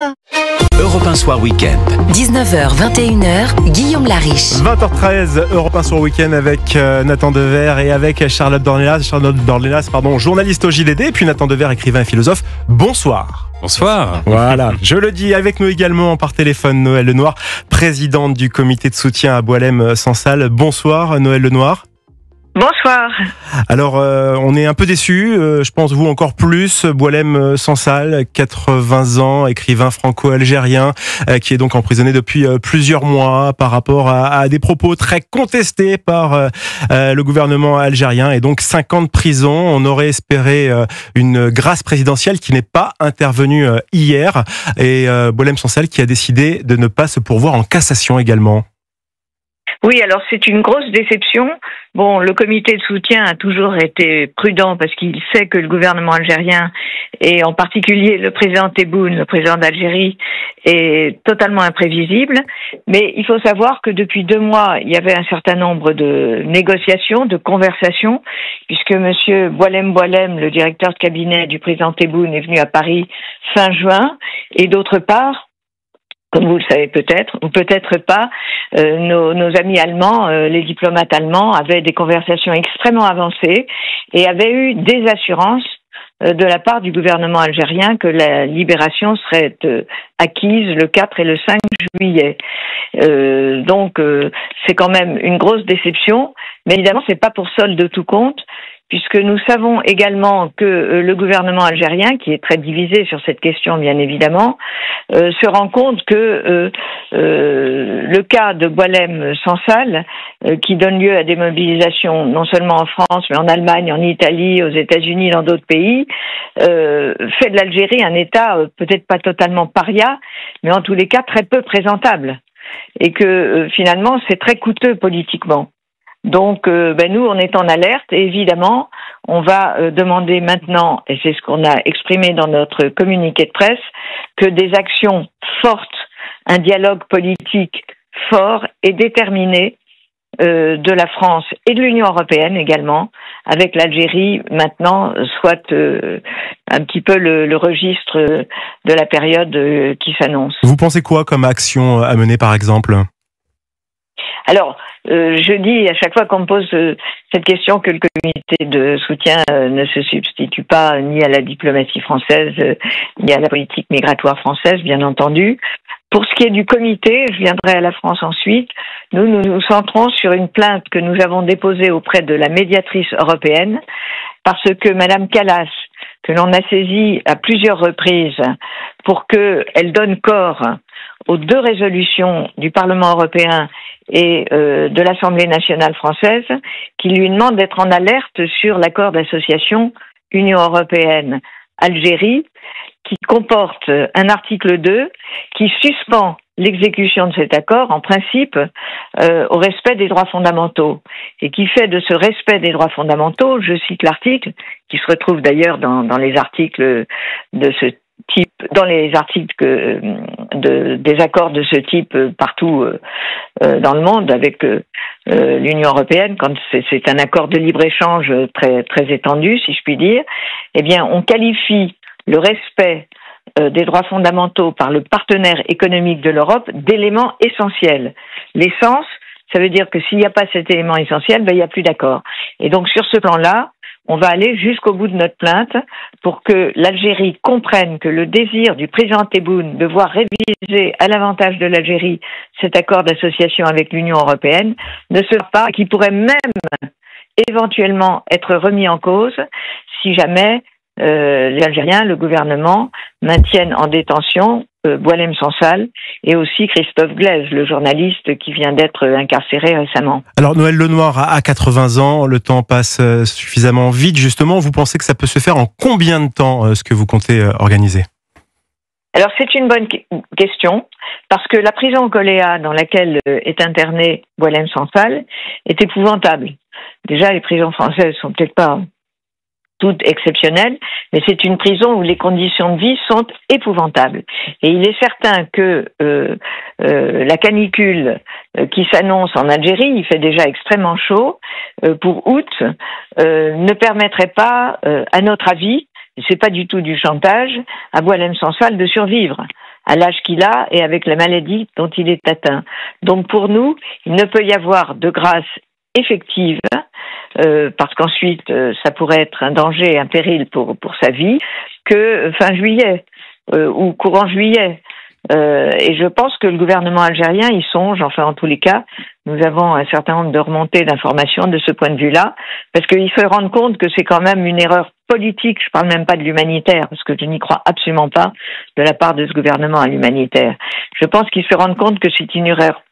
Europe 1 Soir Week-end. 19h-21h, Guillaume Lariche. 20h13, Europe 1 Soir Week-end avec Nathan Dever et avec Charlotte Dornelas, journaliste au JDD, et puis Nathan Dever, écrivain et philosophe. Bonsoir. Bonsoir. Voilà, je le dis, avec nous également par téléphone Noël Lenoir, présidente du comité de soutien à Boualem-Sansal. Bonsoir Noël Lenoir. Bonsoir. Alors, on est un peu déçus, je pense vous encore plus. Boualem-Sansal, 80 ans, écrivain franco-algérien, qui est donc emprisonné depuis plusieurs mois par rapport à des propos très contestés par le gouvernement algérien, et donc 5 ans de prison. On aurait espéré une grâce présidentielle qui n'est pas intervenue hier, et Boualem-Sansal qui a décidé de ne pas se pourvoir en cassation également. Oui, alors c'est une grosse déception. Bon, le comité de soutien a toujours été prudent parce qu'il sait que le gouvernement algérien, et en particulier le président Tebboune, le président d'Algérie, est totalement imprévisible. Mais il faut savoir que depuis 2 mois, il y avait un certain nombre de négociations, de conversations, puisque monsieur Boualem, le directeur de cabinet du président Tebboune, est venu à Paris fin juin, et d'autre part, comme vous le savez peut-être, ou peut-être pas, nos amis allemands, les diplomates allemands, avaient des conversations extrêmement avancées et avaient eu des assurances de la part du gouvernement algérien que la libération serait acquise le 4 et le 5 juillet. Donc, c'est quand même une grosse déception, mais évidemment, c'est pas pour solde de tout compte, puisque nous savons également que le gouvernement algérien, qui est très divisé sur cette question bien évidemment, se rend compte que le cas de Boualem-Sansal, qui donne lieu à des mobilisations non seulement en France, mais en Allemagne, en Italie, aux États-Unis, dans d'autres pays, fait de l'Algérie un État peut-être pas totalement paria, mais en tous les cas très peu présentable, et que finalement c'est très coûteux politiquement. Donc, nous, on est en alerte, et évidemment, on va demander maintenant, et c'est ce qu'on a exprimé dans notre communiqué de presse, que des actions fortes, un dialogue politique fort et déterminé de la France et de l'Union européenne également, avec l'Algérie maintenant, soit un petit peu le registre de la période qui s'annonce. Vous pensez quoi comme action à mener par exemple ? Alors, je dis à chaque fois qu'on me pose cette question que le comité de soutien ne se substitue pas ni à la diplomatie française, ni à la politique migratoire française, bien entendu. Pour ce qui est du comité, je viendrai à la France ensuite, nous nous centrons sur une plainte que nous avons déposée auprès de la médiatrice européenne, parce que Madame Kallas, que l'on a saisie à plusieurs reprises pour qu'elle donne corps aux 2 résolutions du Parlement européen et de l'Assemblée nationale française, qui lui demandent d'être en alerte sur l'accord d'association Union européenne-Algérie, qui comporte un article 2 qui suspend l'exécution de cet accord, en principe, au respect des droits fondamentaux, et qui fait de ce respect des droits fondamentaux, je cite l'article, qui se retrouve d'ailleurs dans les articles de ce type, dans les articles des accords de ce type partout dans le monde avec l'Union européenne, quand c'est un accord de libre-échange très, très étendu, si je puis dire, eh bien, on qualifie le respect des droits fondamentaux par le partenaire économique de l'Europe d'élément essentiel. L'essence, ça veut dire que s'il n'y a pas cet élément essentiel, il n'y a plus d'accord. Et donc, sur ce plan-là, on va aller jusqu'au bout de notre plainte pour que l'Algérie comprenne que le désir du président Tebboune de voir réviser à l'avantage de l'Algérie cet accord d'association avec l'Union européenne ne se fait pas, qui pourrait même éventuellement être remis en cause si jamais les Algériens, le gouvernement, maintiennent en détention Boualem-Sansal et aussi Christophe Glaise, le journaliste qui vient d'être incarcéré récemment. Alors Noël Lenoir a 80 ans, le temps passe suffisamment vite justement. Vous pensez que ça peut se faire en combien de temps, ce que vous comptez organiser ? Alors c'est une bonne question, parce que la prison au Coléa dans laquelle est interné Boualem-Sansal est épouvantable. Déjà, les prisons françaises sont peut-être pas toutes exceptionnelles, mais c'est une prison où les conditions de vie sont épouvantables. Et il est certain que la canicule qui s'annonce en Algérie, il fait déjà extrêmement chaud, pour août, ne permettrait pas, à notre avis, c'est pas du tout du chantage, à Boualem-Sansal de survivre. à l'âge qu'il a et avec la maladie dont il est atteint. Donc pour nous, il ne peut y avoir de grâce effective, parce qu'ensuite ça pourrait être un danger, un péril pour sa vie, que fin juillet ou courant juillet. Et je pense que le gouvernement algérien y songe, enfin en tous les cas, nous avons un certain nombre de remontées d'informations de ce point de vue-là, parce qu'ils se rendent compte que c'est quand même une erreur politique, je parle même pas de l'humanitaire, parce que je n'y crois absolument pas de la part de ce gouvernement à l'humanitaire. Je pense qu'ils se rendent compte que c'est une erreur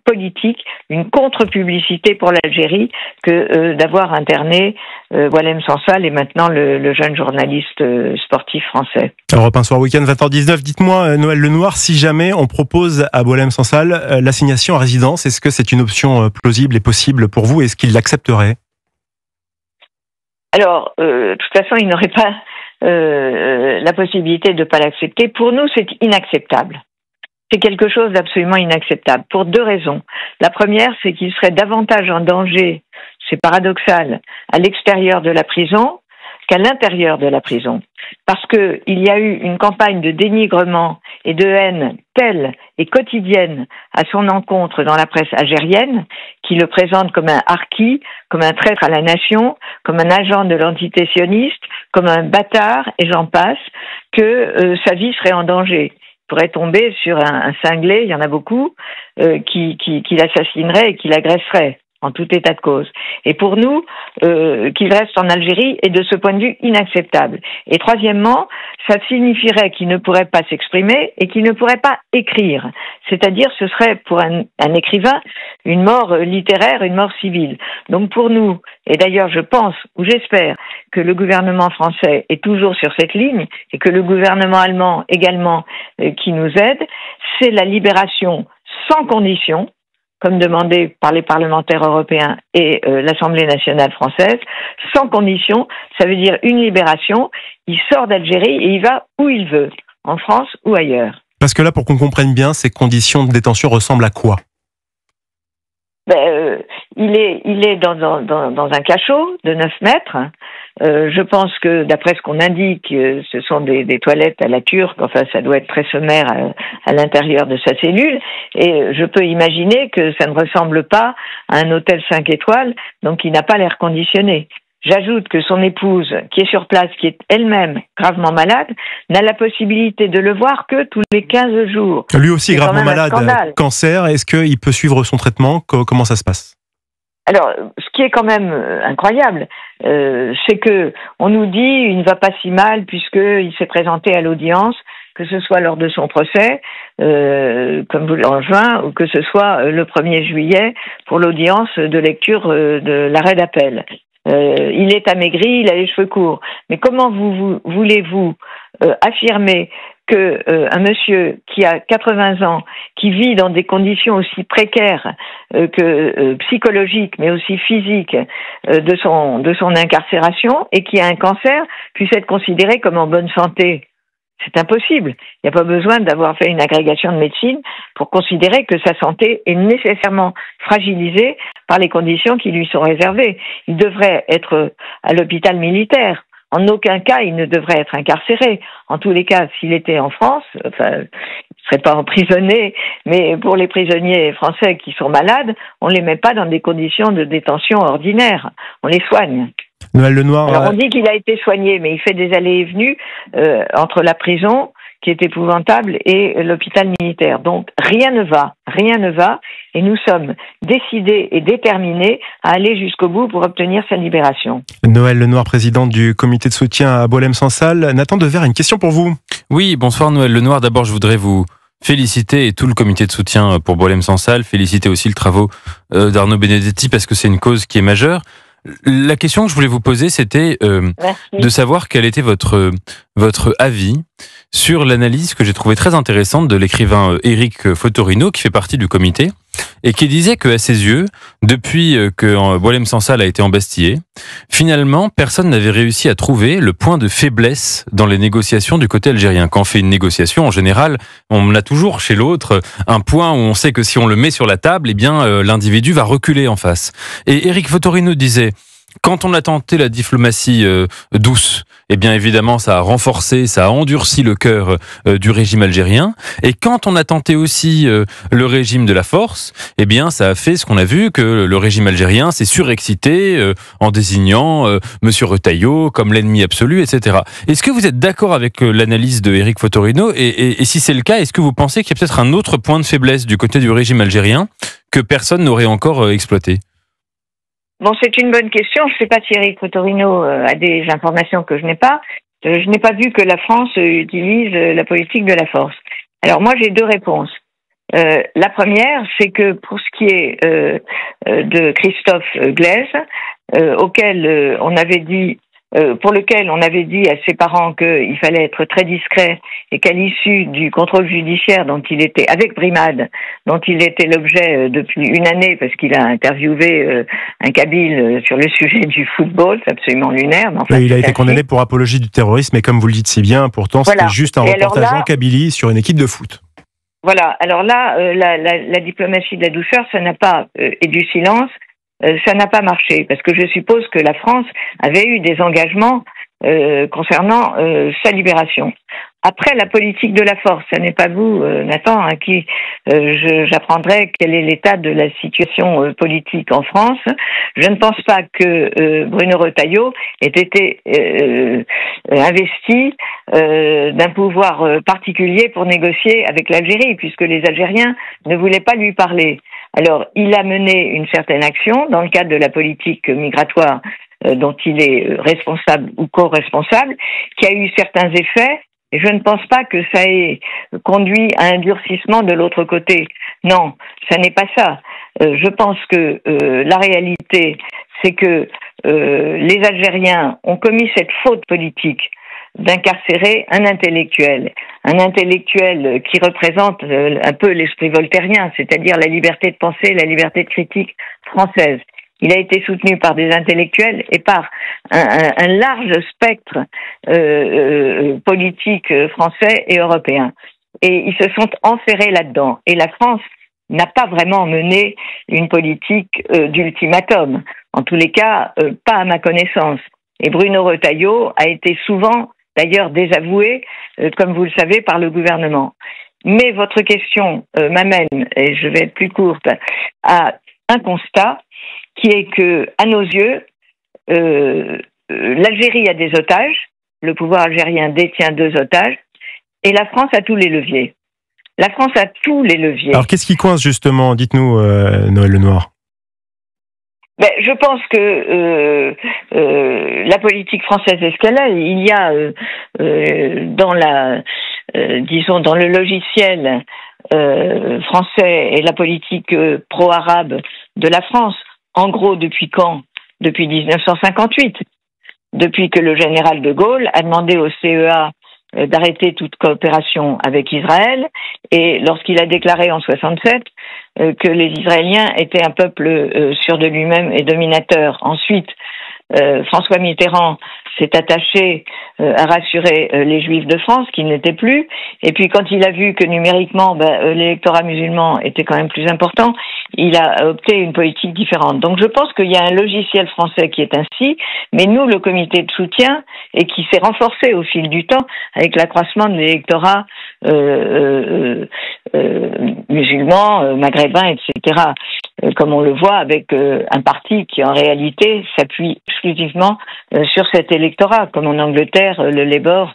politique, une contre-publicité pour l'Algérie que d'avoir interné Boualem Sansal et maintenant le jeune journaliste sportif français. Europe 1 Soir Week-end 20h19. Dites-moi, Noël Lenoir, si jamais on propose à Boualem Sansal l'assignation à résidence, est-ce que c'est une option plausible et possible pour vous? Est-ce qu'il l'accepterait? Alors, de toute façon, il n'aurait pas la possibilité de ne pas l'accepter. Pour nous, c'est inacceptable. C'est quelque chose d'absolument inacceptable, pour deux raisons. La première, c'est qu'il serait davantage en danger, c'est paradoxal, à l'extérieur de la prison qu'à l'intérieur de la prison. Parce que il y a eu une campagne de dénigrement et de haine telle et quotidienne à son encontre dans la presse algérienne, qui le présente comme un harki, comme un traître à la nation, comme un agent de l'entité sioniste, comme un bâtard, et j'en passe, que sa vie serait en danger. Pourrait tomber sur un cinglé, il y en a beaucoup, qui l'assassinerait et qui l'agresserait, en tout état de cause. Et pour nous, qu'il reste en Algérie est de ce point de vue inacceptable. Et troisièmement, ça signifierait qu'il ne pourrait pas s'exprimer et qu'il ne pourrait pas écrire. C'est-à-dire, ce serait pour un écrivain une mort littéraire, une mort civile. Donc pour nous, et d'ailleurs je pense ou j'espère que le gouvernement français est toujours sur cette ligne et que le gouvernement allemand également qui nous aide, c'est la libération sans condition, comme demandé par les parlementaires européens et l'Assemblée nationale française, sans condition, ça veut dire une libération, il sort d'Algérie et il va où il veut, en France ou ailleurs. Parce que là, pour qu'on comprenne bien, ces conditions de détention ressemblent à quoi? Il est dans un cachot de 9 mètres. Je pense que, d'après ce qu'on indique, ce sont des toilettes à la turque. Enfin, ça doit être très sommaire à l'intérieur de sa cellule. Et je peux imaginer que ça ne ressemble pas à un hôtel 5 étoiles, donc il n'a pas l'air conditionné. J'ajoute que son épouse, qui est sur place, qui est elle-même gravement malade, n'a la possibilité de le voir que tous les 15 jours. Lui aussi est gravement malade, cancer. Est-ce qu'il peut suivre son traitement? Comment ça se passe? Alors, ce qui est quand même incroyable, c'est que on nous dit il ne va pas si mal puisqu'il s'est présenté à l'audience, que ce soit lors de son procès, comme en juin, ou que ce soit le 1er juillet pour l'audience de lecture de l'arrêt d'appel. Il est amaigri, il a les cheveux courts. Mais comment voulez-vous affirmer que un monsieur qui a 80 ans, qui vit dans des conditions aussi précaires que psychologiques, mais aussi physiques de son incarcération, et qui a un cancer, puisse être considéré comme en bonne santé? C'est impossible. Il n'y a pas besoin d'avoir fait une agrégation de médecine pour considérer que sa santé est nécessairement fragilisée par les conditions qui lui sont réservées. Il devrait être à l'hôpital militaire. En aucun cas, il ne devrait être incarcéré. En tous les cas, s'il était en France, enfin, il ne serait pas emprisonné, mais pour les prisonniers français qui sont malades, on ne les met pas dans des conditions de détention ordinaires. On les soigne. Noël Lenoir. Alors on dit qu'il a été soigné, mais il fait des allées et venues entre la prison, qui est épouvantable, et l'hôpital militaire. Donc rien ne va, et nous sommes décidés et déterminés à aller jusqu'au bout pour obtenir sa libération. Noël Lenoir, président du comité de soutien à Boualem Sansal. Nathan Dever a une question pour vous. Oui, bonsoir Noël Lenoir. D'abord, je voudrais vous féliciter et tout le comité de soutien pour Boualem Sansal, féliciter aussi le travail d'Arnaud Benedetti parce que c'est une cause qui est majeure. La question que je voulais vous poser, c'était de savoir quel était votre avis sur l'analyse que j'ai trouvée très intéressante de l'écrivain Éric Fotorino, qui fait partie du comité, et qui disait qu'à ses yeux, depuis que Boualem Sansal a été embastillé, finalement, personne n'avait réussi à trouver le point de faiblesse dans les négociations du côté algérien. Quand on fait une négociation, en général, on a toujours chez l'autre un point où on sait que si on le met sur la table, eh bien, l'individu va reculer en face. Et Éric Fotorino disait: quand on a tenté la diplomatie douce eh bien évidemment, ça a renforcé, ça a endurci le cœur du régime algérien. Et quand on a tenté aussi le régime de la force, eh bien ça a fait ce qu'on a vu, que le régime algérien s'est surexcité en désignant Monsieur Retailleau comme l'ennemi absolu, etc. Est-ce que vous êtes d'accord avec l'analyse de Éric Fotorino et si c'est le cas, est-ce que vous pensez qu'il y a peut-être un autre point de faiblesse du côté du régime algérien que personne n'aurait encore exploité ? Bon, c'est une bonne question. Je ne sais pas si Éric Fotorino a des informations que je n'ai pas. Je n'ai pas vu que la France utilise la politique de la force. Alors moi, j'ai deux réponses. La première, c'est que pour ce qui est de Christophe Glaise, auquel on avait dit, pour lequel on avait dit à ses parents qu'il fallait être très discret et qu'à l'issue du contrôle judiciaire dont il était, avec Brimade, dont il était l'objet depuis une année parce qu'il a interviewé un Kabyle sur le sujet du football, c'est absolument lunaire. Mais enfin, il a été condamné pour apologie du terrorisme, et comme vous le dites si bien, pourtant c'était juste un reportage en Kabylie sur une équipe de foot. Voilà, alors là, la diplomatie de la douceur, ça n'a pas, et du silence, ça n'a pas marché, parce que je suppose que la France avait eu des engagements concernant sa libération. Après, la politique de la force, ça n'est pas vous, Nathan, à qui j'apprendrai quel est l'état de la situation politique en France. Je ne pense pas que Bruno Retailleau ait été investi d'un pouvoir particulier pour négocier avec l'Algérie, puisque les Algériens ne voulaient pas lui parler. Alors, il a mené une certaine action dans le cadre de la politique migratoire dont il est responsable ou co-responsable, qui a eu certains effets. Et je ne pense pas que ça ait conduit à un durcissement de l'autre côté. Non, ça n'est pas ça. Je pense que la réalité, c'est que les Algériens ont commis cette faute politique d'incarcérer un intellectuel qui représente un peu l'esprit voltairien, c'est-à-dire la liberté de penser, la liberté de critique française. Il a été soutenu par des intellectuels et par un large spectre politique français et européen. Et ils se sont enferrés là-dedans. Et la France n'a pas vraiment mené une politique d'ultimatum. En tous les cas, pas à ma connaissance. Et Bruno Retailleau a été souvent, d'ailleurs, désavoué, comme vous le savez, par le gouvernement. Mais votre question m'amène, et je vais être plus courte, à un constat qui est que, à nos yeux, l'Algérie a des otages, le pouvoir algérien détient 2 otages, et la France a tous les leviers. La France a tous les leviers. Alors, qu'est-ce qui coince justement ? Dites-nous, Noël Lenoir. Je pense que la politique française est ce qu'elle est. Il y a dans le logiciel français et la politique pro-arabe de la France. En gros, depuis quand ? Depuis 1958. Depuis que le général de Gaulle a demandé au CEA d'arrêter toute coopération avec Israël, et lorsqu'il a déclaré en 67 que les Israéliens étaient un peuple sûr de lui-même et dominateur. Ensuite, François Mitterrand s'est attaché à rassurer les Juifs de France, qui n'étaient plus. Et puis, quand il a vu que numériquement, l'électorat musulman était quand même plus important, il a opté une politique différente. Donc, je pense qu'il y a un logiciel français qui est ainsi, mais nous, le comité de soutien, et qui s'est renforcé au fil du temps avec l'accroissement de l'électorat musulman, maghrébin, etc., comme on le voit avec un parti qui en réalité s'appuie exclusivement sur cet électorat, comme en Angleterre, le Labour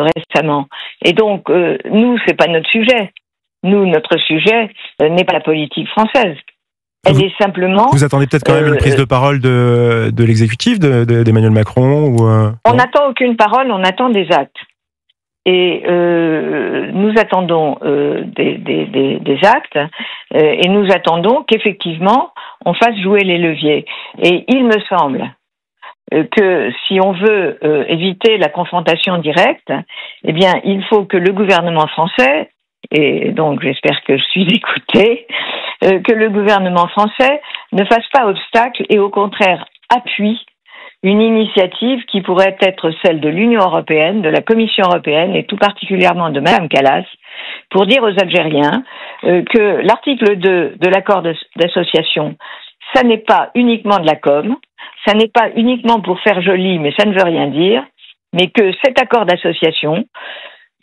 récemment. Et donc, nous, c'est pas notre sujet. Nous, notre sujet n'est pas la politique française. Elle est simplement... Vous attendez peut-être quand même une prise de parole de l'exécutif, d'Emmanuel Macron ou on n'attend aucune parole, on attend des actes. Et nous attendons des actes et nous attendons qu'effectivement on fasse jouer les leviers. Et il me semble que si on veut éviter la confrontation directe, eh bien il faut que le gouvernement français, et donc j'espère que je suis écoutée, que le gouvernement français ne fasse pas obstacle et au contraire appuie une initiative qui pourrait être celle de l'Union européenne, de la Commission européenne et tout particulièrement de Mme Kallas, pour dire aux Algériens que l'article 2 de l'accord d'association, ça n'est pas uniquement de la com, ça n'est pas uniquement pour faire joli, mais ça ne veut rien dire. mais que cet accord d'association,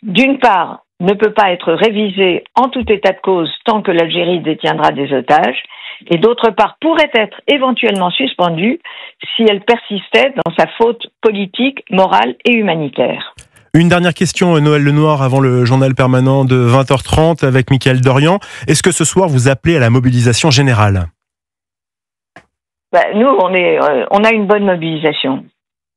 d'une part, ne peut pas être révisé en tout état de cause tant que l'Algérie détiendra des otages, et d'autre part, pourrait être éventuellement suspendu si elle persistait dans sa faute politique, morale et humanitaire. Une dernière question, Noël Lenoir, avant le journal permanent de 20h30 avec Mickaël Dorian. Est-ce que ce soir, vous appelez à la mobilisation générale ? Nous, on a une bonne mobilisation.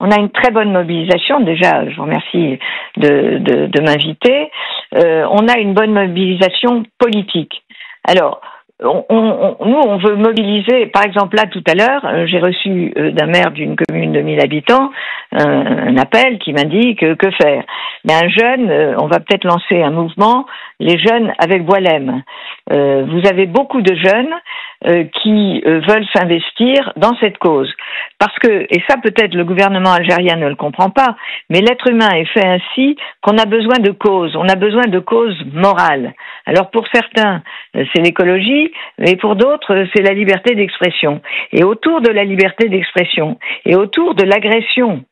On a une très bonne mobilisation. Déjà, je vous remercie de m'inviter. On a une bonne mobilisation politique. Alors, nous, on veut mobiliser, par exemple, là, tout à l'heure, j'ai reçu d'un maire d'une commune de 1000 habitants un appel qui m'indique que faire. Mais un jeune, on va peut-être lancer un mouvement, les jeunes avec Boualem. Vous avez beaucoup de jeunes qui veulent s'investir dans cette cause. Parce que, et ça peut-être le gouvernement algérien ne le comprend pas, mais l'être humain est fait ainsi qu'on a besoin de causes, on a besoin de causes morales. Alors pour certains, c'est l'écologie, mais pour d'autres, c'est la liberté d'expression. Et autour de la liberté d'expression, et autour de l'agression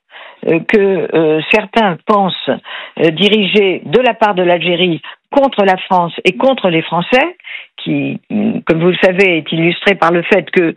que certains pensent diriger de la part de l'Algérie contre la France et contre les Français, qui, comme vous le savez, est illustré par le fait que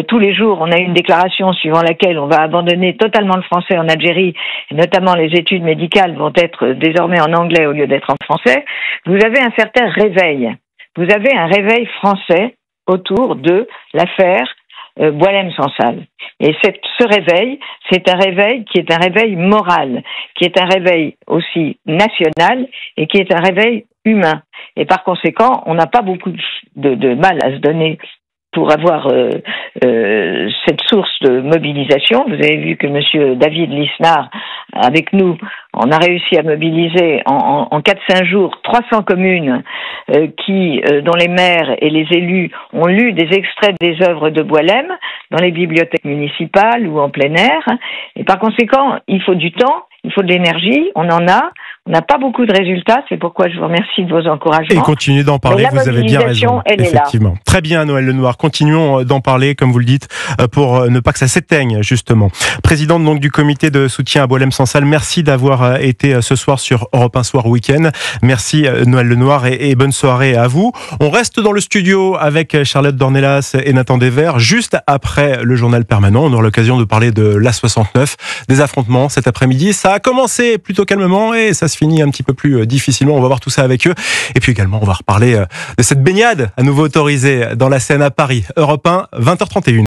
tous les jours, on a une déclaration suivant laquelle on va abandonner totalement le français en Algérie, et notamment les études médicales vont être désormais en anglais au lieu d'être en français. Vous avez un certain réveil. Vous avez un réveil français autour de l'affaire Boualem Sansal. Et ce réveil, c'est un réveil qui est un réveil moral, qui est un réveil aussi national et qui est un réveil humain. Et par conséquent, on n'a pas beaucoup de mal à se donner pour avoir cette source de mobilisation. Vous avez vu que monsieur David Lisnard, avec nous, on a réussi à mobiliser en 4-5 jours 300 communes dont les maires et les élus ont lu des extraits des œuvres de Boualem dans les bibliothèques municipales ou en plein air. Et par conséquent, il faut du temps, il faut de l'énergie, on en a. On n'a pas beaucoup de résultats, c'est pourquoi je vous remercie de vos encouragements. Et continuez d'en parler, vous avez bien raison. Effectivement. Très bien, Noël Lenoir. Continuons d'en parler, comme vous le dites, pour ne pas que ça s'éteigne, justement. Présidente donc du comité de soutien à Boualem Sansal, merci d'avoir été ce soir sur Europe 1 Soir Week-end. Merci Noël Lenoir et bonne soirée à vous. On reste dans le studio avec Charlotte Dornelas et Nathan Dever. Juste après le journal permanent, on aura l'occasion de parler de l'A69, des affrontements cet après-midi. Ça a commencé plutôt calmement et ça se finit un petit peu plus difficilement. On va voir tout ça avec eux. Et puis également, on va reparler de cette baignade à nouveau autorisée dans la Seine à Paris. Europe 1, 20h31.